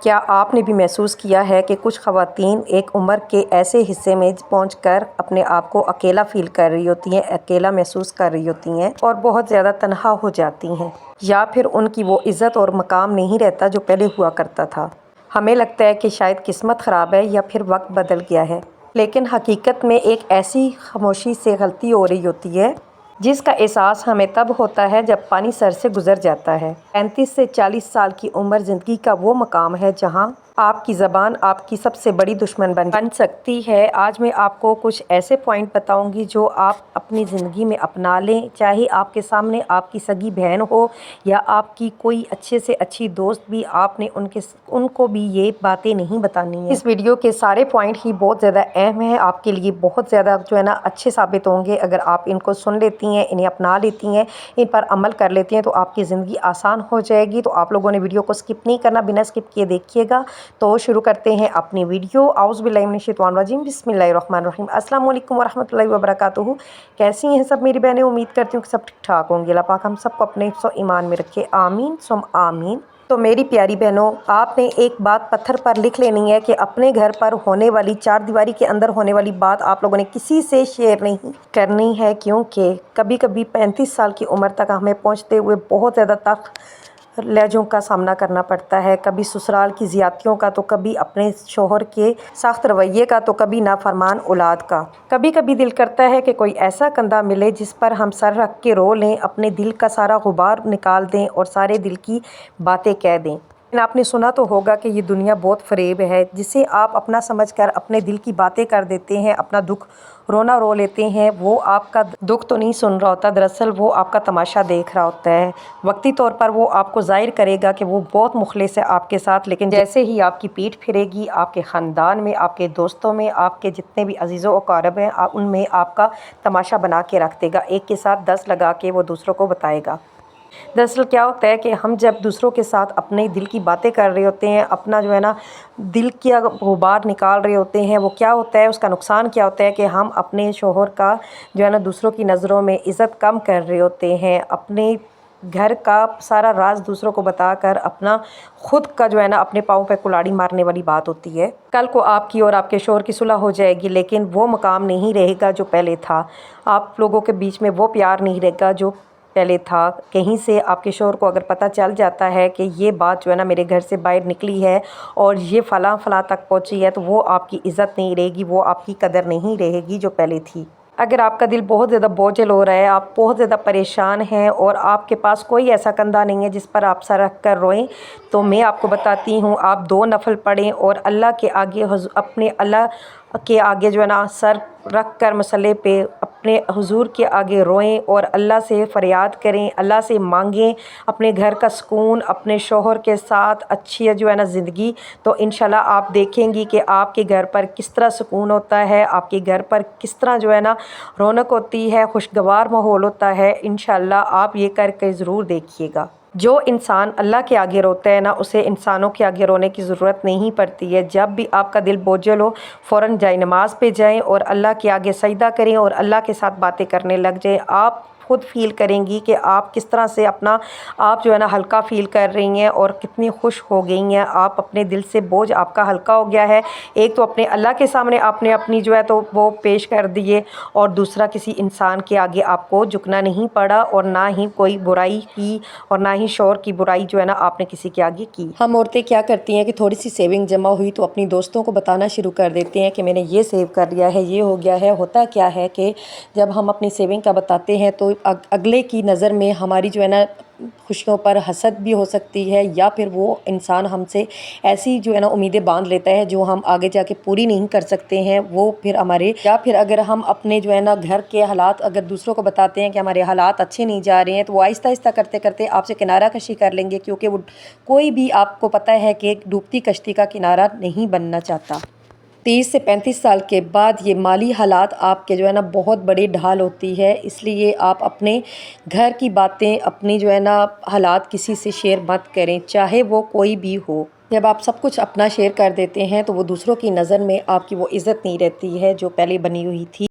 کیا آپ نے بھی محسوس کیا ہے کہ کچھ خواتین ایک عمر کے ایسے حصے میں پہنچ کر اپنے آپ کو اکیلا فیل کر رہی ہوتی ہیں، اکیلا محسوس کر رہی ہوتی ہیں اور بہت زیادہ تنہا ہو جاتی ہیں، یا پھر ان کی وہ عزت اور مقام نہیں رہتا جو پہلے ہوا کرتا تھا؟ ہمیں لگتا ہے کہ شاید قسمت خراب ہے یا پھر وقت بدل گیا ہے، لیکن حقیقت میں ایک ایسی خاموشی سے غلطی ہو رہی ہوتی ہے جس کا احساس ہمیں تب ہوتا ہے جب پانی سر سے گزر جاتا ہے۔ 35 سے 40 سال کی عمر زندگی کا وہ مقام ہے جہاں آپ کی زبان آپ کی سب سے بڑی دشمن بن سکتی ہے۔ آج میں آپ کو کچھ ایسے پوائنٹ بتاؤں گی جو آپ اپنی زندگی میں اپنا لیں، چاہے آپ کے سامنے آپ کی سگی بہن ہو یا آپ کی کوئی اچھے سے اچھی دوست بھی، آپ نے ان کو بھی یہ باتیں نہیں بتانی ہیں۔ اس ویڈیو کے سارے پوائنٹ ہی بہت زیادہ اہم ہیں، آپ کے لیے بہت زیادہ اچھے ثابت ہوں گے اگر آپ ان کو سن لیتی ہیں، انہیں اپنا لیتی ہیں، ان پر عمل کر لیتی ہیں تو آپ کی زندگی آسان ہو جائے گی۔ تو آپ لوگوں نے ویڈیو کو سکپ نہیں کرنا، بنا سکپ کیے دیکھیے گا۔ تو شروع کرتے ہیں اپنی ویڈیو۔ اعوذ باللہ من الشیطان الرجیم، بسم اللہ الرحمن الرحیم۔ السلام علیکم ورحمۃ اللہ وبرکاتہ۔ کیسی ہیں سب میری بہنیں؟ امید کرتی ہوں کہ سب ٹھیک ٹھاک ہوں گے۔ اللہ پاک ہم سب کو اپنے حفظ و ایمان میں رکھے، آمین ثم آمین۔ تو میری پیاری بہنوں، آپ نے ایک بات پتھر پر لکھ لینی ہے کہ اپنے گھر پر ہونے والی، چار دیواری کے اندر ہونے والی بات آپ لوگوں نے کسی سے شیئر نہیں کرنی ہے، کیونکہ کبھی کبھی 35 سال کی عمر تک ہمیں پہنچتے ہوئے بہت زیادہ تلخ لہجوں کا سامنا کرنا پڑتا ہے، کبھی سسرال کی زیادتیوں کا، تو کبھی اپنے شوہر کے سخت رویے کا، تو کبھی نافرمان اولاد کا۔ کبھی کبھی دل کرتا ہے کہ کوئی ایسا کندھا ملے جس پر ہم سر رکھ کے رو لیں، اپنے دل کا سارا غبار نکال دیں اور سارے دل کی باتیں کہہ دیں۔ لیکن آپ نے سنا تو ہوگا کہ یہ دنیا بہت فریب ہے، جسے آپ اپنا سمجھ کر اپنے دل کی باتیں کر دیتے ہیں، اپنا دکھ رونا رو لیتے ہیں۔ وہ آپ کا دکھ تو نہیں سن رہا ہوتا، دراصل وہ آپ کا تماشا دیکھ رہا ہوتا ہے۔ وقتی طور پر وہ آپ کو ظاہر کرے گا کہ وہ بہت مخلص ہے آپ کے ساتھ، لیکن جیسے ہی آپ کی پیٹھ پھرے گی، آپ کے خاندان میں، آپ کے دوستوں میں، آپ کے جتنے بھی عزیز و اقارب ہیں، ان میں آپ کا تماشا بنا کے رکھ دے گا، ایک کے ساتھ 10 لگا کے وہ دوسروں کو بتائے گا۔ دراصل کیا ہوتا ہے کہ ہم جب دوسروں کے ساتھ اپنے دل کی باتیں کر رہے ہوتے ہیں، اپنا دل کیا غبار نکال رہے ہوتے ہیں، وہ کیا ہوتا ہے، اس کا نقصان کیا ہوتا ہے کہ ہم اپنے شوہر کا دوسروں کی نظروں میں عزت کم کر رہے ہوتے ہیں، اپنے گھر کا سارا راز دوسروں کو بتا کر اپنا خود کا اپنے پاؤں پہ کلاڑی مارنے والی بات ہوتی ہے۔ کل کو آپ کی اور آپ کے شوہر کی صلح ہو جائے گی، لیکن وہ مقام نہیں رہے گا جو پہلے تھا، آپ لوگوں کے بیچ میں وہ پیار نہیں رہے گا جو پہلے تھا۔ کہیں سے آپ کے شوہر کو اگر پتہ چل جاتا ہے کہ یہ بات میرے گھر سے باہر نکلی ہے اور یہ فلاں فلاں تک پہنچی ہے، تو وہ آپ کی عزت نہیں رہے گی، وہ آپ کی قدر نہیں رہے گی جو پہلے تھی۔ اگر آپ کا دل بہت زیادہ بوجھل ہو رہا ہے، آپ بہت زیادہ پریشان ہیں اور آپ کے پاس کوئی ایسا کندھا نہیں ہے جس پر آپ سر رکھ کر روئیں، تو میں آپ کو بتاتی ہوں، آپ 2 نفل پڑھیں اور اللہ کے آگے اپنے اللہ کے آگے سر رکھ کر مصلی پہ اپنے حضور کے آگے روئیں اور اللہ سے فریاد کریں، اللہ سے مانگیں اپنے گھر کا سکون، اپنے شوہر کے ساتھ اچھی زندگی۔ تو انشاءاللہ آپ دیکھیں گی کہ آپ کے گھر پر کس طرح سکون ہوتا ہے، آپ کے گھر پر کس طرح رونق ہوتی ہے، خوشگوار ماحول ہوتا ہے۔ انشاءاللہ آپ یہ کر کے ضرور دیکھیے گا۔ جو انسان اللہ کے آگے روتا ہے نا، اسے انسانوں کے آگے رونے کی ضرورت نہیں پڑتی ہے۔ جب بھی آپ کا دل بوجھل ہو، فوراً جائے نماز پہ جائیں اور اللہ کے آگے سجدہ کریں اور اللہ کے ساتھ باتیں کرنے لگ جائیں۔ آپ خود فیل کریں گی کہ آپ کس طرح سے اپنا آپ ہلکا فیل کر رہی ہیں اور کتنی خوش ہو گئی ہیں۔ آپ اپنے دل سے بوجھ آپ کا ہلکا ہو گیا ہے۔ ایک تو اپنے اللہ کے سامنے آپ نے اپنی تو وہ پیش کر دیے، اور دوسرا کسی انسان کے آگے آپ کو جھکنا نہیں پڑا، اور نہ ہی کوئی برائی کی، اور نہ ہی شوہر کی برائی آپ نے کسی کے آگے کی۔ ہم عورتیں کیا کرتی ہیں کہ تھوڑی سی سیونگ جمع ہوئی تو اپنی دوستوں کو بتانا شروع کر دیتے ہیں کہ میں نے یہ سیو کر لیا ہے، یہ ہو گیا ہے۔ ہوتا کیا ہے کہ جب ہم اپنی سیونگ کا بتاتے ہیں تو اگلے کی نظر میں ہماری خوشیوں پر حسد بھی ہو سکتی ہے، یا پھر وہ انسان ہم سے ایسی امیدیں باندھ لیتا ہے جو ہم آگے جا کے پوری نہیں کر سکتے ہیں۔ وہ پھر ہمارے، یا پھر اگر ہم اپنے گھر کے حالات اگر دوسروں کو بتاتے ہیں کہ ہمارے حالات اچھے نہیں جا رہے ہیں، تو وہ آہستہ آہستہ کرتے کرتے آپ سے کنارہ کشی کر لیں گے، کیونکہ وہ کوئی بھی آپ کو پتہ ہے کہ ایک ڈوبتی کشتی کا کنارہ نہیں بننا چاہتا۔ 30 سے 35 سال کے بعد یہ مالی حالات آپ کے بہت بڑی ڈھال ہوتی ہے، اس لیے آپ اپنے گھر کی باتیں، اپنی حالات کسی سے شیئر مت کریں، چاہے وہ کوئی بھی ہو۔ جب آپ سب کچھ اپنا شیئر کر دیتے ہیں تو وہ دوسروں کی نظر میں آپ کی وہ عزت نہیں رہتی ہے جو پہلے بنی ہوئی تھی۔